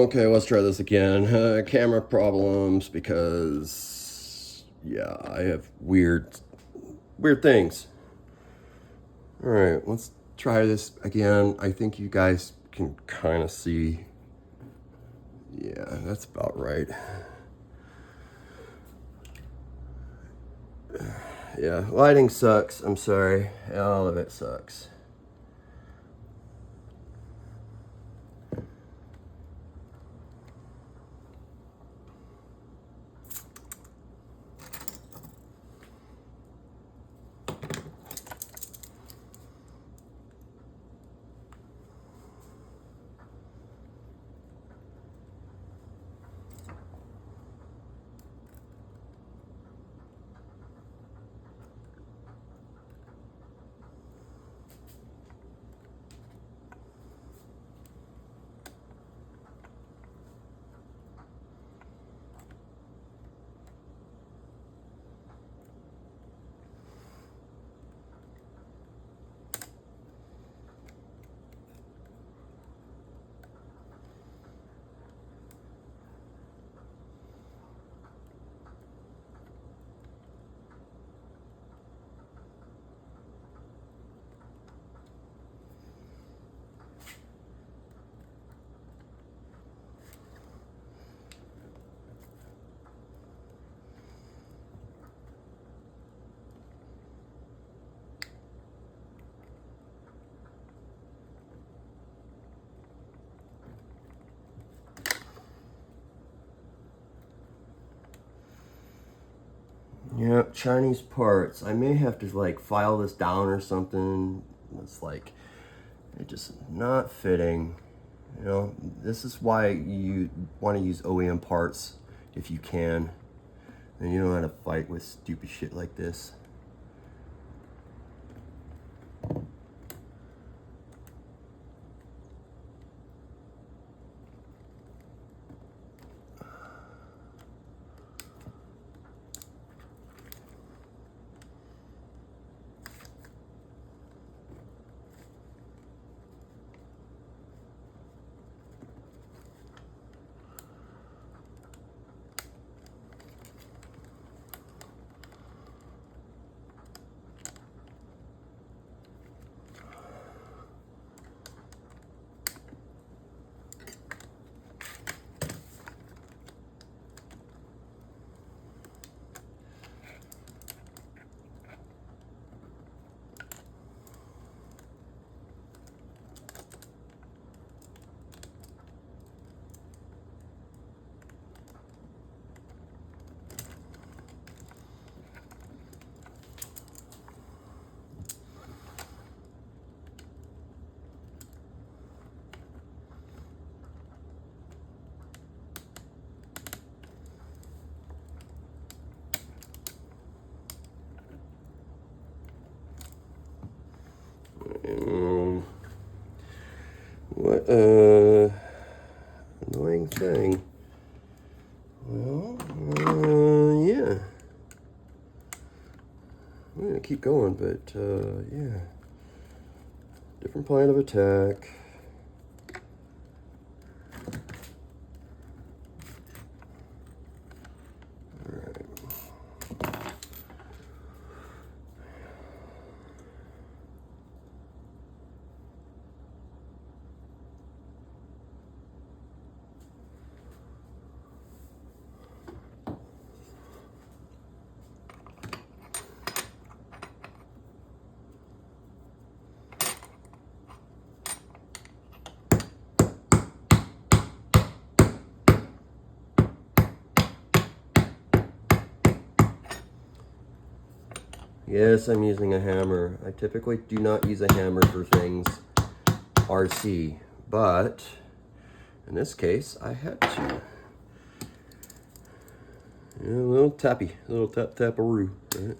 Okay, let's try this again. Camera problems because, yeah, I have weird things. All right, let's try this again. I think you guys can kind of see. Yeah, that's about right. Yeah, lighting sucks. I'm sorry. All of it sucks. Yeah, Chinese parts. I may have to like file this down or something. It's like, it just not fitting. You know, this is why you want to use OEM parts if you can. And you don't have to fight with stupid shit like this. What annoying thing. Well, yeah. I'm gonna keep going, but yeah. Different plan of attack. Yes, I'm using a hammer. I typically do not use a hammer for things RC, but in this case, I had to. Yeah, a little tappy, a little tap-taparoo, right?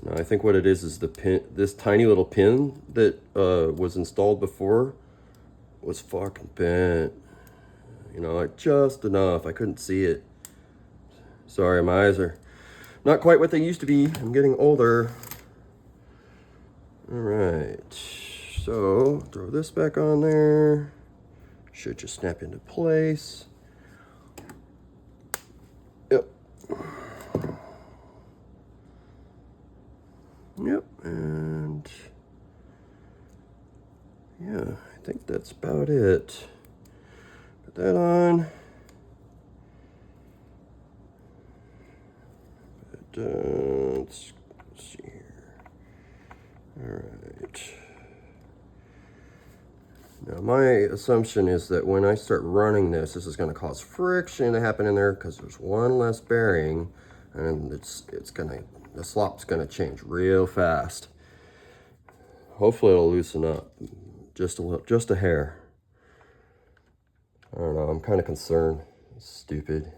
Now, I think what it is the pin, this tiny little pin that was installed before was fucking bent. You know, like just enough. I couldn't see it. Sorry, my eyes are not quite what they used to be. I'm getting older. All right, so throw this back on there. Should just snap into place. Yep. Yep, and yeah, I think that's about it. Put that on. But, let's see here. All right. Now my assumption is that when I start running this is going to cause friction to happen in there because there's one less bearing, and the slop's gonna change real fast. Hopefully it'll loosen up just a little, just a hair. I don't know, I'm kind of concerned. It's stupid.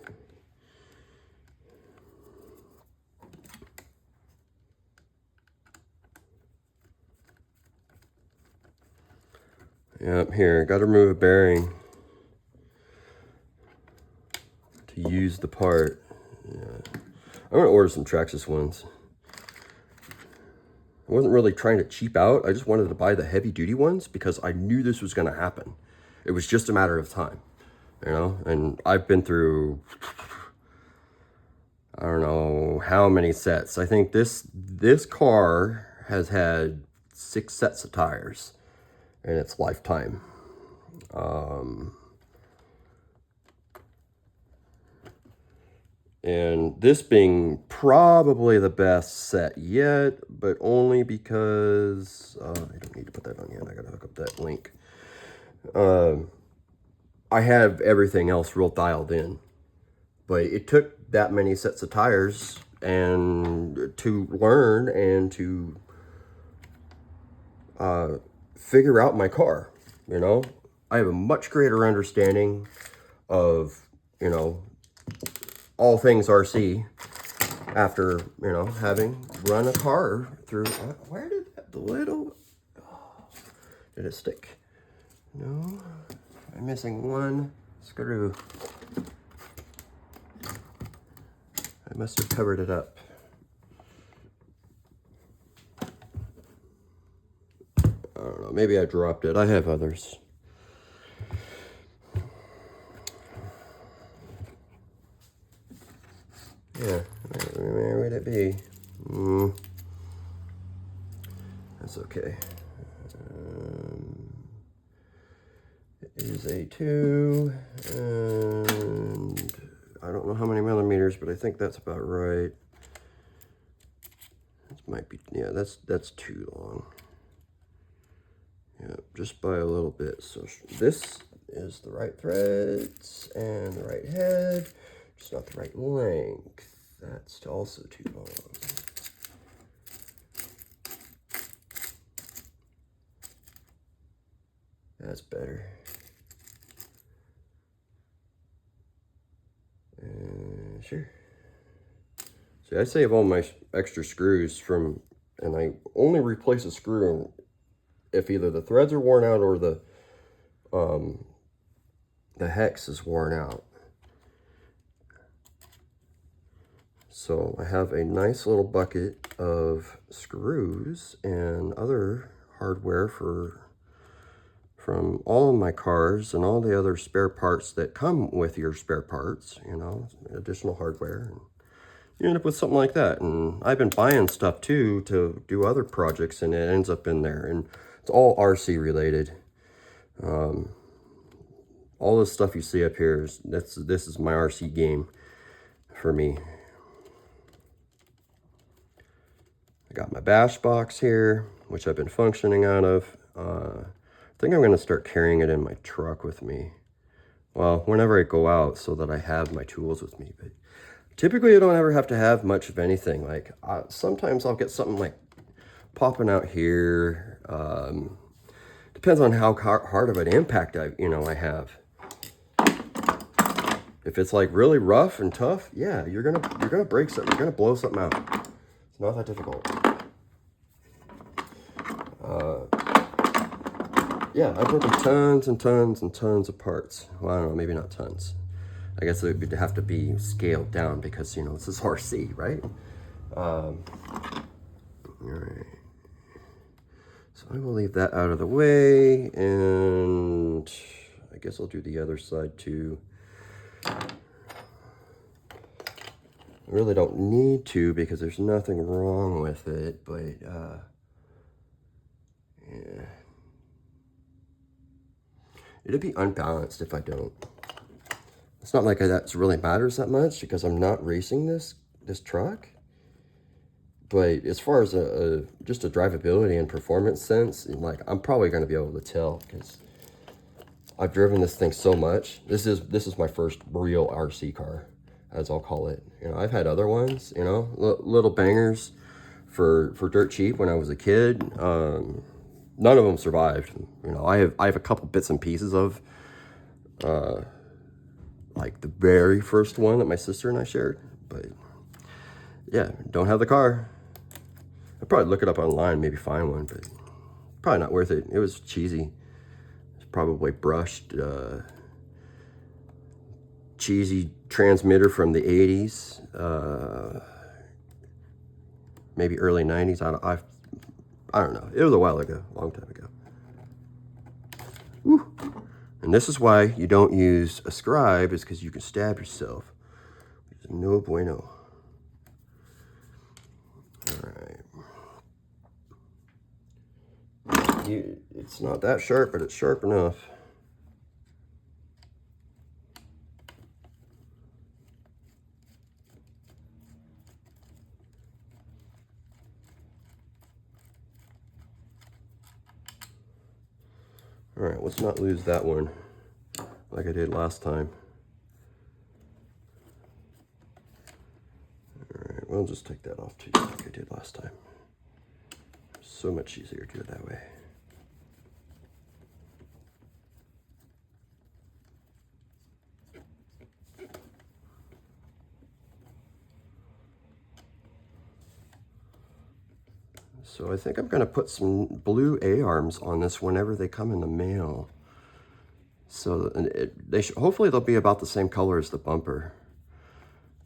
Yep, here, got to remove a bearing to use the part. Yeah. I'm gonna order some Traxxas ones. I wasn't really trying to cheap out. I just wanted to buy the heavy duty ones because I knew this was gonna happen. It was just a matter of time, you know? And I've been through, I don't know how many sets. I think this car has had 6 sets of tires in its lifetime. And this being probably the best set yet, but only because, I don't need to put that on yet. I gotta hook up that link. I have everything else real dialed in, but it took that many sets of tires and to learn and to figure out my car, you know. I have a much greater understanding of, you know, all things RC after, you know, having run a car through. Where did that little, did it stick? No, I'm missing one screw. I must have covered it up. I don't know, maybe I dropped it. I have others. Yeah, where would it be? That's okay. It is a 2, and I don't know how many millimeters, but I think that's about right. This might be, yeah, that's too long. Yeah, just by a little bit. So this is the right threads and the right head, just not the right length. That's also too long. That's better. Sure. See, I save all my extra screws from, and I only replace a screw if either the threads are worn out or the hex is worn out. So I have a nice little bucket of screws and other hardware from all of my cars and all the other spare parts that come with your spare parts, you know, additional hardware. And you end up with something like that. And I've been buying stuff too to do other projects, and it ends up in there. And it's all RC related. All this stuff you see up here is this is my RC game for me. I got my bash box here, which I've been functioning out of. I think I'm going to start carrying it in my truck with me. Well, whenever I go out, so that I have my tools with me. But typically, I don't ever have to have much of anything. Like sometimes I'll get something like popping out here. Depends on how hard of an impact I have. If it's like really rough and tough, yeah, you're gonna break something. You're gonna blow something out. It's not that difficult. Yeah, I've broken tons and tons and tons of parts. Well, I don't know, maybe not tons. I guess it would have to be scaled down because, you know, this is RC, right? All right. So I will leave that out of the way, and I guess I'll do the other side too. I really don't need to because there's nothing wrong with it, but yeah. It'd be unbalanced if I don't. It's not like that really matters that much because I'm not racing this truck. But as far as just a drivability and performance sense, like I'm probably going to be able to tell because I've driven this thing so much. This is my first real RC car, as I'll call it. You know, I've had other ones, you know, little bangers for dirt cheap when I was a kid. None of them survived. You know, I have a couple bits and pieces of like the very first one that my sister and I shared, but yeah, don't have the car. I'd probably look it up online, maybe find one, but probably not worth it. It was cheesy. It's probably brushed, cheesy transmitter from the 80s, maybe early 90s. I don't know. It was a while ago, a long time ago. Woo. And this is why you don't use a scribe, is because you can stab yourself. It's no bueno. All right. It's not that sharp, but it's sharp enough. All right, let's not lose that one like I did last time. All right, we'll just take that off too, like I did last time. So much easier to do it that way. So I think I'm going to put some blue A-arms on this whenever they come in the mail. So hopefully they'll be about the same color as the bumper.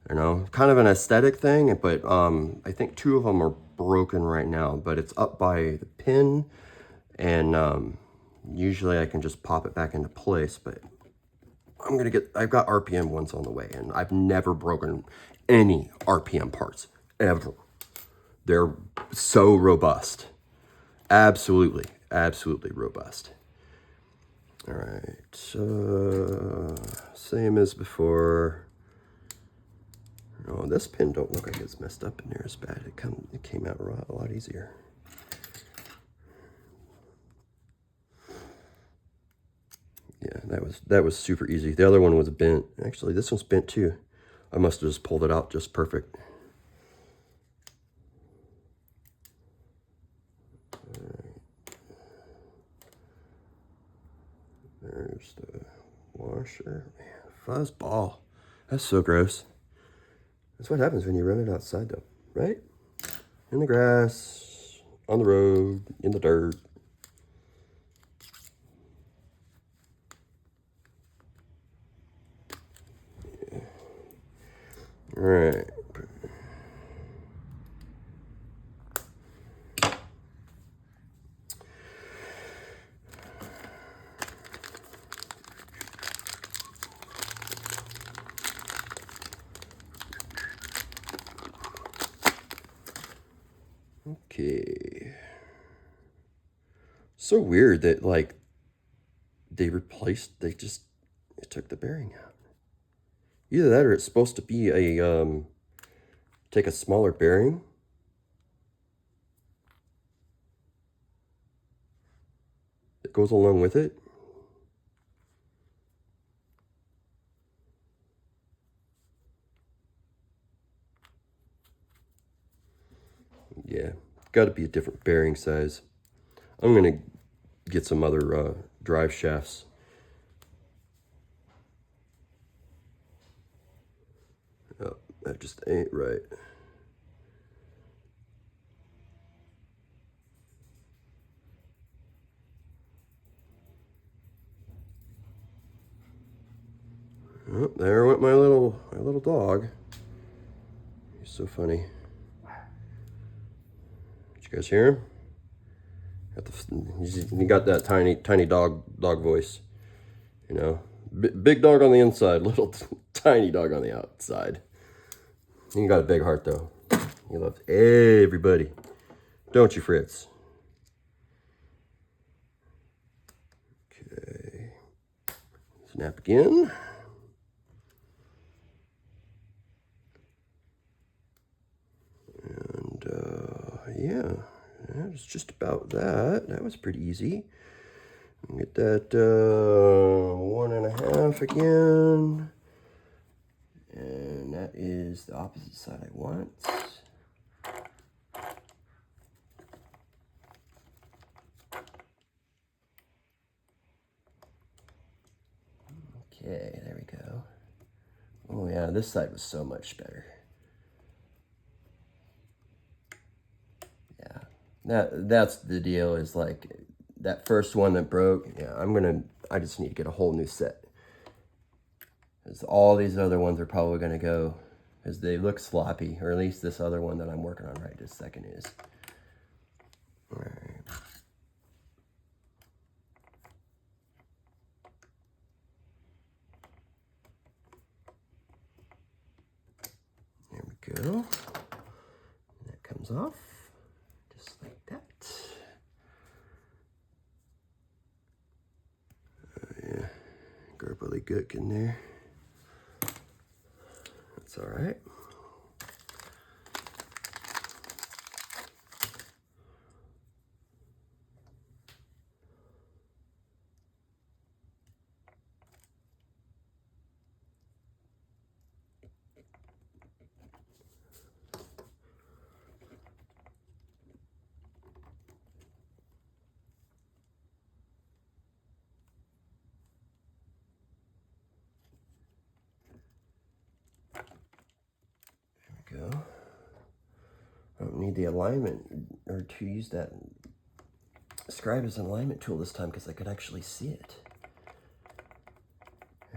You know, kind of an aesthetic thing, but I think 2 of them are broken right now, but it's up by the pin, and usually I can just pop it back into place, but I've got RPM ones on the way, and I've never broken any RPM parts, ever. They're so robust. Absolutely, absolutely robust. All right, same as before. Oh, this pin don't look like it's messed up in there as bad. It came out a lot easier. Yeah, that was super easy. The other one was bent. Actually, this one's bent too. I must have just pulled it out just perfect. There's the washer. Man, fuzzball. That's so gross. That's what happens when you run it outside though, right? In the grass, on the road, in the dirt. Yeah. All right. Okay. So weird that like they took the bearing out. Either that or it's supposed to be take a smaller bearing. That goes along with it. Yeah, got to be a different bearing size. I'm gonna get some other drive shafts. Oh, that just ain't right. Oh, there went my little dog. He's so funny. Did you guys hear him? He got that tiny dog voice. You know, big dog on the inside, little tiny dog on the outside. You got a big heart though. You love everybody, don't you, Fritz? Okay, snap again. And yeah, that's just about that. That was pretty easy. Get that 1.5 again. And that is the opposite side I want. Okay, there we go. Oh yeah, this side was so much better. Yeah, that's the deal, is like that first one that broke. Yeah, I just need to get a whole new set. Because all these other ones are probably gonna go, because they look sloppy, or at least this other one that I'm working on right this second is. All right. There we go. And that comes off, just like that. Yeah, garbly gook in there. That's all right. Go. I don't need the alignment or to use that scribe as an alignment tool this time because I could actually see it.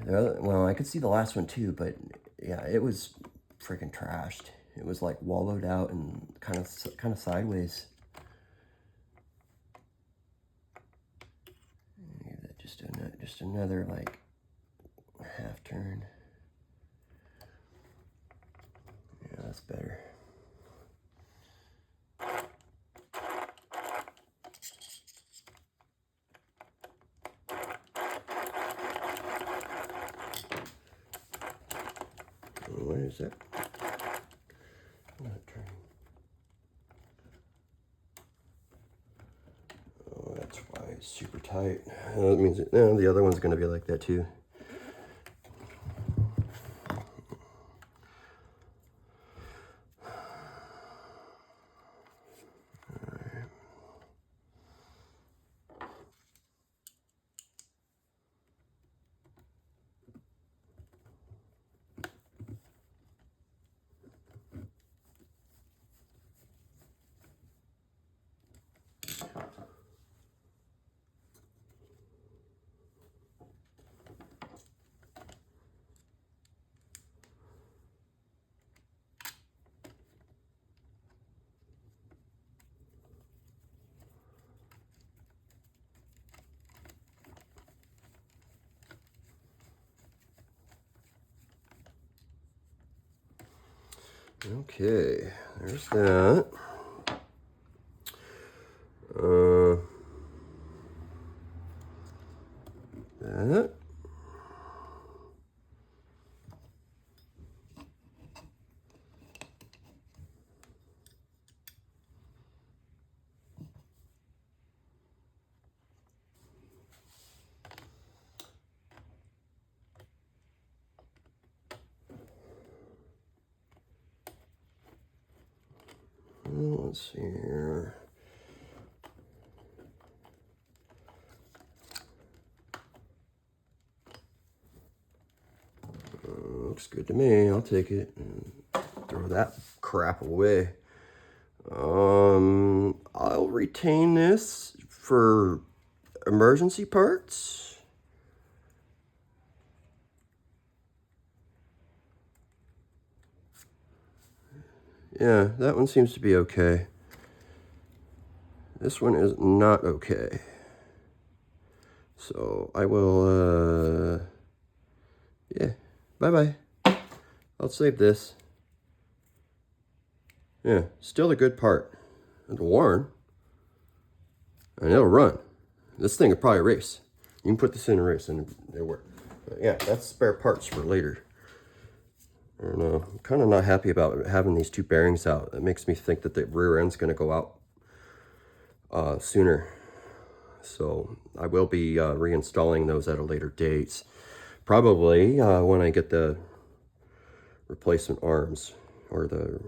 Well, I could see the last one too, but yeah, it was freaking trashed. It was like wallowed out and kind of sideways. Give that just another like half turn. Yeah, that's better. What is that? Not turning. Oh, that's why it's super tight. That means the other one's going to be like that too. Okay, there's that. That. Let's see here. Looks good to me. I'll take it and throw that crap away. I'll retain this for emergency parts. Yeah, that one seems to be okay. This one is not okay. So I will, yeah, bye-bye. I'll save this. Yeah, still a good part. It'll warn, and it'll run. This thing will probably race. You can put this in a race and it'll work. But yeah, that's spare parts for later. I don't know. I'm kind of not happy about having these two bearings out. It makes me think that the rear end's going to go out sooner. So I will be reinstalling those at a later date. Probably when I get the replacement arms or the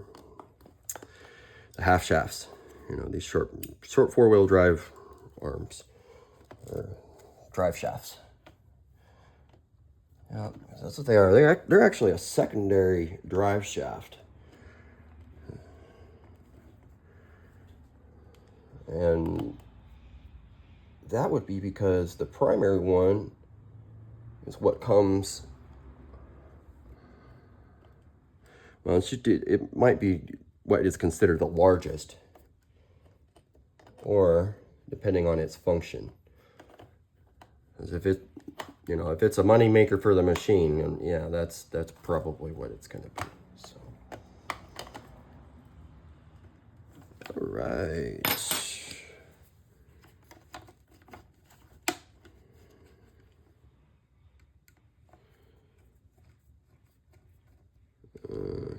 half shafts. You know, these short four-wheel drive arms or drive shafts. Yeah, that's what they are. They're actually a secondary drive shaft. And that would be because the primary one is what comes, well, it might be what is considered the largest, or depending on its function. As if it, you know, if it's a money maker for the machine, and yeah, that's probably what it's going to be. So, all right.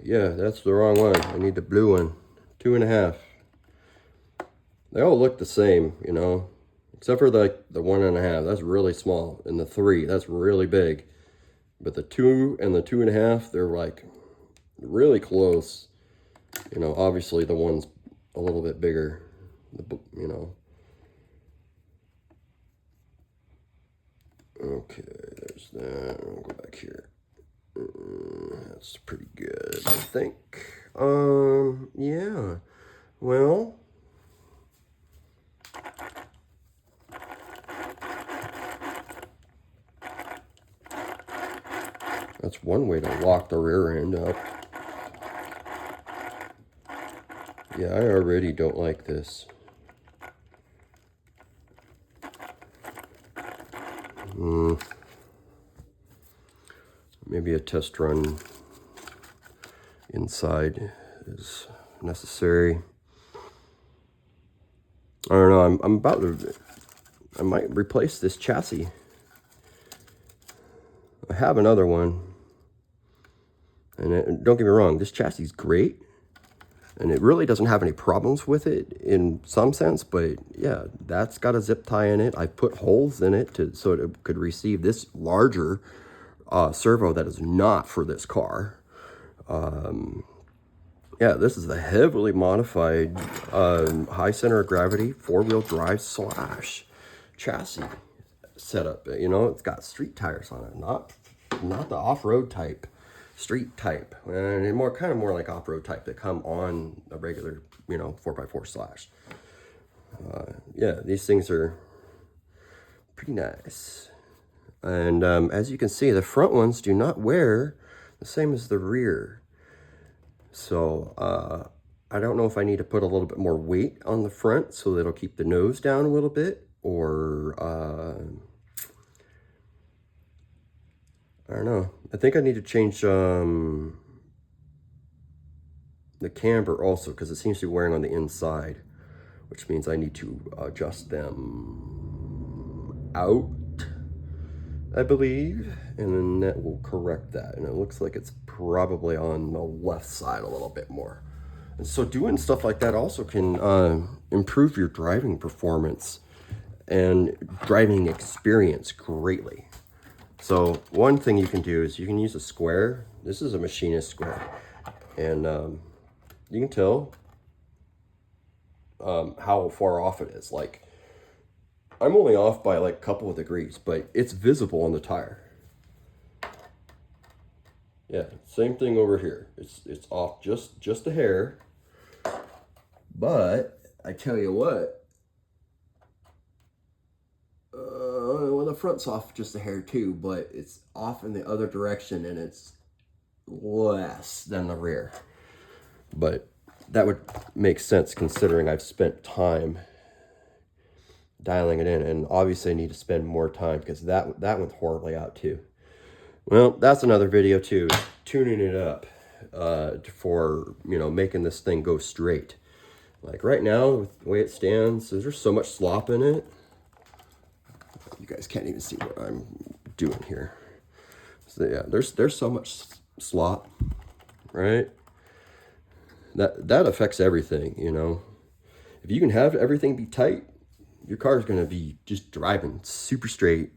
Yeah, that's the wrong one. I need the blue one. 2.5. They all look the same, you know, except for the 1.5. That's really small, and the 3, that's really big. But the 2 and the 2.5, they're like really close. You know, obviously the one's a little bit bigger. You know. Okay, there's that. I'll go back here. That's pretty good, I think. Yeah. Well, that's one way to lock the rear end up. Yeah, I already don't like this. Maybe a test run inside is necessary. I don't know. I'm about to. I might replace this chassis. I have another one, and don't get me wrong. This chassis is great, and it really doesn't have any problems with it in some sense. But yeah, that's got a zip tie in it. I put holes in it so it could receive this larger servo that is not for this car. Yeah, this is the heavily modified high center of gravity 4-wheel drive Slash chassis setup. You know, it's got street tires on it, not the off-road type, street type, and more like off-road type that come on a regular, you know, 4x4 Slash. Yeah, these things are pretty nice. And as you can see, the front ones do not wear the same as the rear. So I don't know if I need to put a little bit more weight on the front so that it'll keep the nose down a little bit, or I don't know. I think I need to change the camber also, because it seems to be wearing on the inside, which means I need to adjust them out, I believe, and then that will correct that. And it looks like it's probably on the left side a little bit more. And so doing stuff like that also can improve your driving performance and driving experience greatly. So one thing you can do is you can use a square. This is a machinist square, and you can tell how far off it is. Like, I'm only off by like a couple of degrees, but it's visible on the tire. Yeah, same thing over here. It's off just a hair. But I tell you what, well, the front's off just a hair too, but it's off in the other direction, and it's less than the rear. But that would make sense considering I've spent time dialing it in. And obviously I need to spend more time because that went horribly out too. Well, that's another video too, tuning it up for, you know, making this thing go straight. Like right now, with the way it stands, there's so much slop in it. You guys can't even see what I'm doing here. So yeah, there's so much slop, right? That affects everything, you know. If you can have everything be tight, your car is gonna be just driving super straight.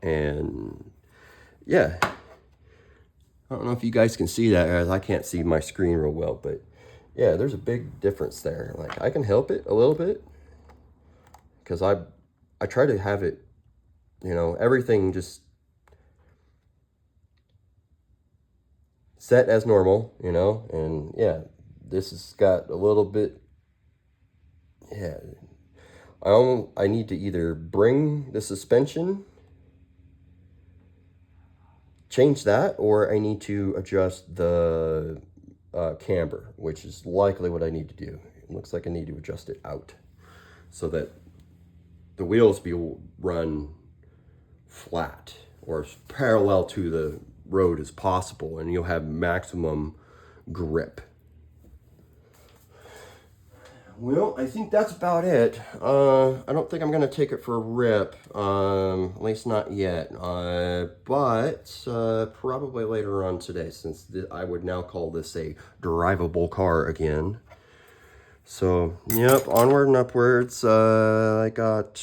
And yeah, I don't know if you guys can see that, as I can't see my screen real well, but yeah, there's a big difference there. Like I can help it a little bit because I try to have it, you know, everything just set as normal, you know. And yeah, this has got a little bit, yeah, I need to either bring the suspension, change that, or I need to adjust the camber, which is likely what I need to do. It looks like I need to adjust it out so that the wheels be run flat or as parallel to the road as possible, and you'll have maximum grip. Well, I think that's about it. I don't think I'm gonna take it for a rip, at least not yet. But probably later on today, since I would now call this a drivable car again. So, yep, onward and upwards. I got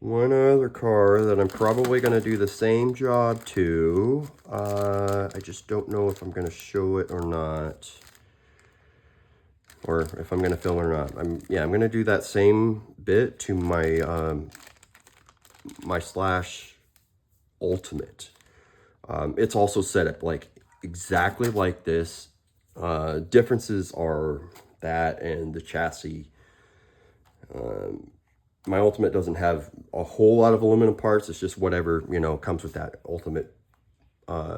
one other car that I'm probably gonna do the same job to. I just don't know if I'm gonna show it or not, or if I'm going to film it or not. I'm going to do that same bit to my my Slash Ultimate. It's also set up like exactly like this. Differences are that and the chassis. My Ultimate doesn't have a whole lot of aluminum parts. It's just whatever, you know, comes with that Ultimate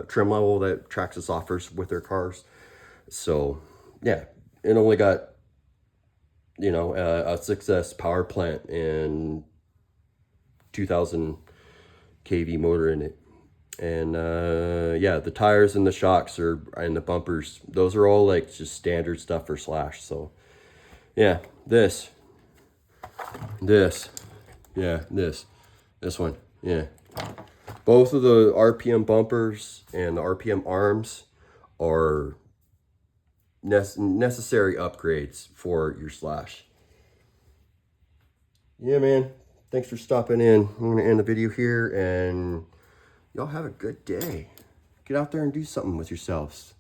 trim level that Traxxas offers with their cars. So yeah, it only got, you know, a 6S power plant and 2000 kV motor in it. And yeah, the tires and the shocks and the bumpers, those are all like just standard stuff for Slash. So yeah, this one, yeah. Both of the RPM bumpers and the RPM arms are necessary upgrades for your Slash. Yeah, man, thanks for stopping in. I'm gonna end the video here, and y'all have a good day. Get out there and do something with yourselves.